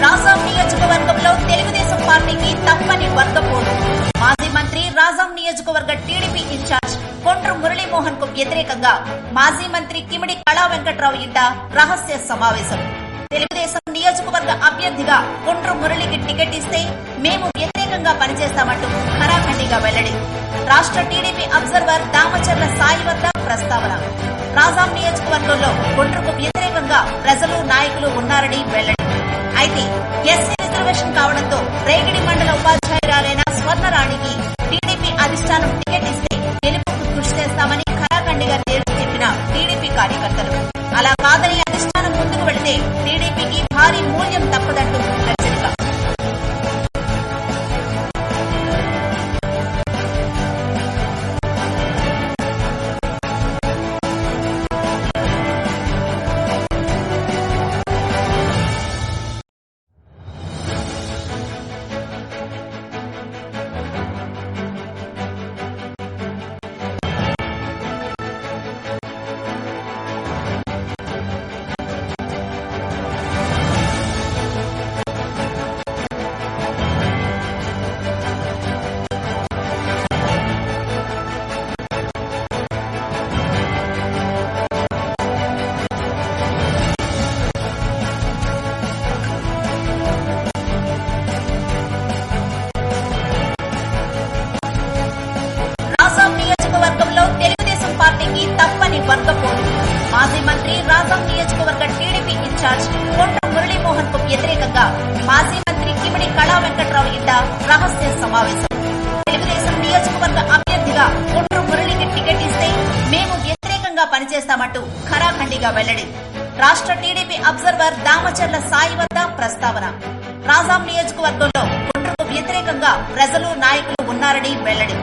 రాజాం నియోజకవర్గంలో తెలుగుదేశం పార్టీకి తప్పని వర్గపోరు. మాజీ మంత్రి రాజాం నియోజకవర్గ టీడీపీ ఇన్ఛార్జ్ కొండ్రు మురళీమోహన్ కు వ్యతిరేకంగా మాజీ మంత్రి కిమిడి కళా వెంకట్రావు ఇంట రహస్య సమావేశం. తెలుగుదేశం నియోజకవర్గ అభ్యర్థిగా కొండ్రు మురళికి టికెట్ ఇస్తే మేము వ్యతిరేకంగా పనిచేస్తామంటూ ఖరాఖండిగా వెల్లడి. రాష్ట్ర టీడీపీ అబ్జర్వర్ దామచర్ల సాయి వద్ద ప్రస్తావన. రాజాం నియోజకవర్గంలో కొండ్రుకు వ్యతిరేకంగా ప్రజలు నాయకులు ఉన్నారని వెల్లడి. అయితే ఎస్సీ రిజర్వేషన్ కావడంతో రేగిడి మండల ఉపాధ్యాయురాలైన స్వర్ణరాణికి టీడీపీ అధిష్టానం టికెట్ ఇస్తే గెలుపుకు కృషి చేస్తామని ఖరాఖండిగా తేల్చి చెప్పిన టీడీపీ కార్యకర్తలు. అలా కాదని అధిష్టానం ముందుకు వెళితే టీడీపీకి భారీ మూల్యం తప్పదంటూ హెచ్చరిక. తప్పని వర్గపోరు. మాజీ మంత్రి రాజాం నియోజకవర్గ టీడీపీ ఇన్ఛార్జ్ కొండ్రు మురళీమోహన్ కు వ్యతిరేకంగా మాజీ మంత్రి కిమిడి కళా వెంకట్రావు ఇంట రహస్య సమావేశం. తెలుగుదేశం నియోజకవర్గ అభ్యర్థిగా కొండ్రు మురళికి టికెట్ ఇస్తే మేము వ్యతిరేకంగా పనిచేస్తామంటూ ఖరాఖండిగా వెల్లడి. రాష్ట్ర టీడీపీ అబ్జర్వర్ దామచర్ల సాయి వద్ద ప్రస్తావన. రాజాం నియోజకవర్గంలో కొండ్రుకు వ్యతిరేకంగా ప్రజలు నాయకులు ఉన్నారని వెల్లడి.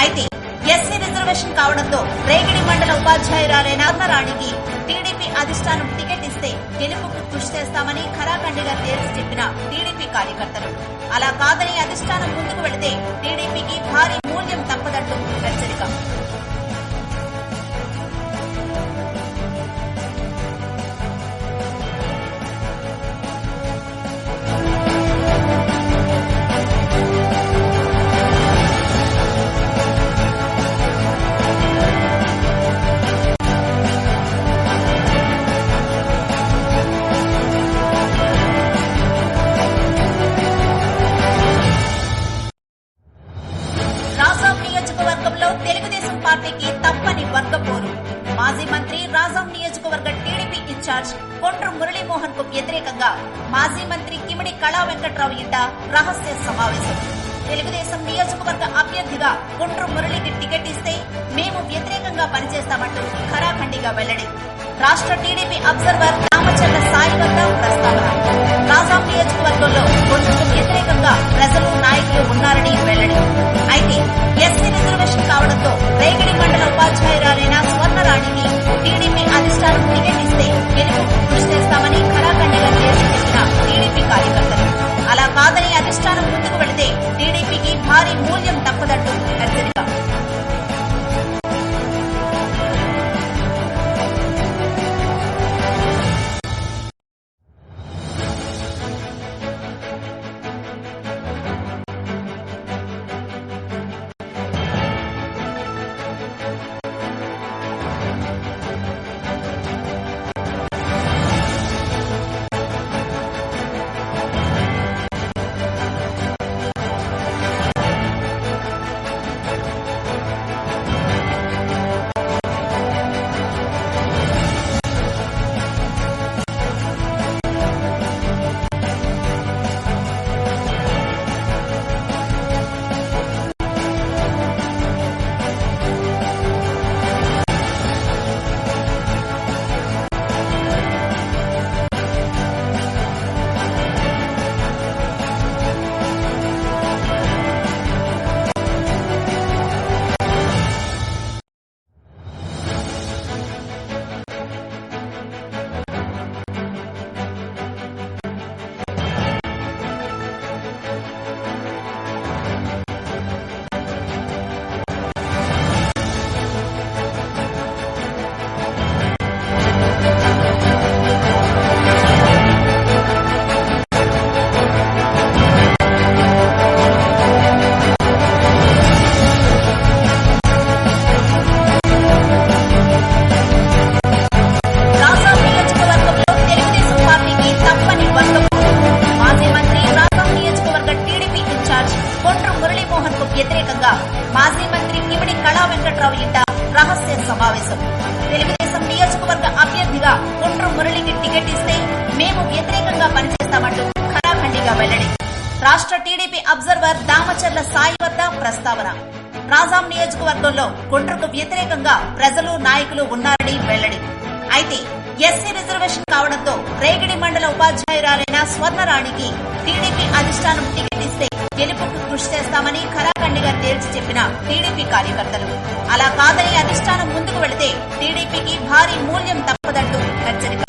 అయితే ఎస్సీ రిజర్వేషన్ కావడంతో రేగిడి మండల ఉపాధ్యాయురాలైన స్వర్ణరాణికి టీడీపీ అధిష్టానం టికెట్ ఇస్తే గెలుపుకు కృషి చేస్తామని ఖరాఖండిగా తేల్చి చెప్పిన టీడీపీ కార్యకర్తలు. అలా కాదని అధిష్టానం ముందుకు వెళితే టీడీపీకి భారీ మూల్యం తప్పదంటూ హెచ్చరిక. తెలుగుదేశం పార్టీకి తప్పని వర్గపోరు. మాజీ మంత్రి రాజాం నియోజకవర్గ టీడీపీ ఇన్ఛార్జ్ కొండ్రు మురళీమోహన్ కు వ్యతిరేకంగా మాజీ మంత్రి కిమిడి కళా వెంకట్రావు ఇంట రహస్య సమావేశం. తెలుగుదేశం నియోజకవర్గ అభ్యర్థిగా కొండ్రు మురళికి టికెట్ ఇస్తే మేము వ్యతిరేకంగా పనిచేస్తామంటూ ఖరాఖండిగా వెల్లడి. రాష్ట్ర టీడీపీ అబ్జర్వర్ దామచర్ల సాయి వద్ద ప్రస్తావన. రాజాం నియోజకవర్గంలో కొండ్రుకు వ్యతిరేకంగా ప్రజలు నాయకులు ఉన్నారని వెల్లడి. అయితే ఎస్సీ రిజర్వేషన్ కావడంతో రేగిడి మండల ఉపాధ్యాయురాలైన స్వర్ణరాణికి టీడీపీ అధిష్టానం టికెట్ ఇస్తే గెలుపుకు కృషి చేస్తామని ఖరాఖండిగా తేల్చి చెప్పిన టీడీపీ కార్యకర్తలు. అలా కాదని అధిష్టానం ముందుకు వెళితే టీడీపీకి భారీ మూల్యం తప్పదంటూ హెచ్చరిక. వెల్లడి. రాష్ట్ర టీడీపీ అబ్జర్వర్ దామచర్ల సాయి వద్ద ప్రస్తావన. రాజాం నియోజకవర్గంలో కుట్రకు వ్యతిరేకంగా ప్రజలు నాయకులు ఉన్నారని వెల్లడి. అయితే ఎస్సీ రిజర్వేషన్ కావడంతో రేగిడి మండల ఉపాధ్యాయురాలైన స్వర్ణరాణికి టీడీపీ అధిష్టానం టికెట్ ఇస్తే గెలుపుకు కృషి చేస్తామని ఖరాఖండిగా తేల్చి చెప్పిన టీడీపీ కార్యకర్తలు. అలా కాదని అధిష్టానం ముందుకు వెళితే టీడీపీకి భారీ మూల్యం తప్పదంటూ హెచ్చరిక.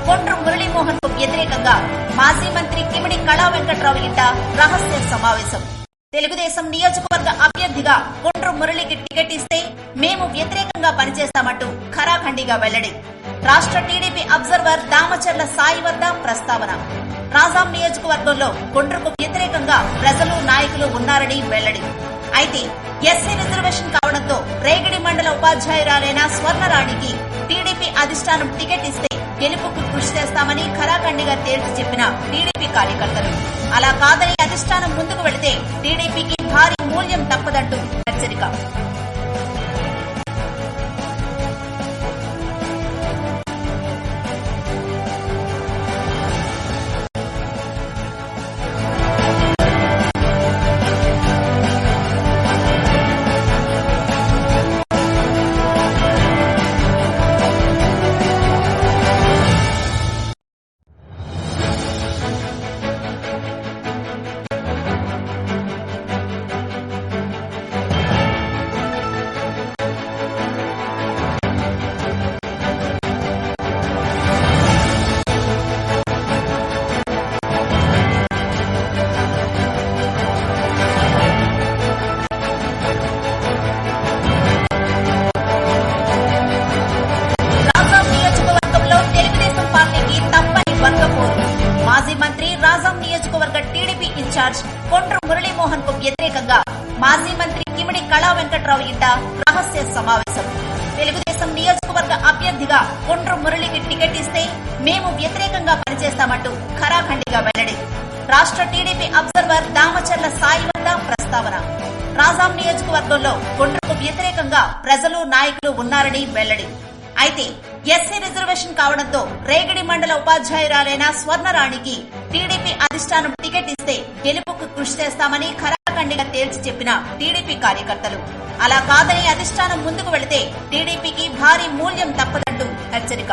కొండ్రు మురళీమోహన్ కు వ్యతిరేకంగా మాజీ మంత్రి కిమిడి కళా వెంకట్రావు ఇంట రహస్య సమావేశం. తెలుగుదేశం నియోజకవర్గ అభ్యర్థిగా కొండ్రు మురళికి టికెట్ ఇస్తే మేము వ్యతిరేకంగా పనిచేస్తామంటూ ఖరాఖండిగా వెల్లడి. రాష్ట్ర టీడీపీ అబ్జర్వర్ దామచర్ల సాయి వద్ద ప్రస్తావన. రాజాం నియోజకవర్గంలో కొండ్రుకు వ్యతిరేకంగా ప్రజలు నాయకులు ఉన్నారని వెల్లడి. అయితే ఎస్సీ రిజర్వేషన్ కావడంతో రేగిడి మండల ఉపాధ్యాయురాలైన స్వర్ణరాణికి టీడీపీ అధిష్టానం టికెట్ ఇస్తే గెలుపుకు కృషి చేస్తామని ఖరాఖండిగా తేల్చి చెప్పిన టీడీపీ కార్యకర్తలు. అలా కాదని అధిష్టానం ముందుకు వెళితే టీడీపీకి భారీ మూల్యం తప్పదంటూ హెచ్చరిక. మాజీ మంత్రి రాజాం నియోజకవర్గ టీడీపీ ఇన్ఛార్జ్ కొండ్రు మురళీమోహన్ కు వ్యతిరేకంగా మాజీ మంత్రి కిమిడి కళా వెంకట్రావు ఇంట రహస్య సమావేశం. తెలుగుదేశం నియోజకవర్గ అభ్యర్థిగా కొండ్రు మురళికి టికెట్ ఇస్తే మేము వ్యతిరేకంగా పనిచేస్తామంటూ ఖరాఖండిగా వెల్లడి. రాష్ట్ర టీడీపీ అబ్జర్వర్ దామచర్ల సాయి వద్ద ప్రస్తావన. రాజాం నియోజకవర్గంలో కొండ్రుకు వ్యతిరేకంగా ప్రజలు నాయకులు ఉన్నారని వెల్లడి. అయితే ఎస్సీ రిజర్వేషన్ కావడంతో రేగిడి మండల ఉపాధ్యాయురాలైన స్వర్ణరాణికి టీడీపీ అధిష్టానం టికెట్ ఇస్తే గెలుపుకు కృషి చేస్తామని ఖరాఖండిగా తేల్చి చెప్పిన టీడీపీ కార్యకర్తలు. అలా కాదని అధిష్టానం ముందుకు వెళితే టీడీపీకి భారీ మూల్యం తప్పదంటూ హెచ్చరిక.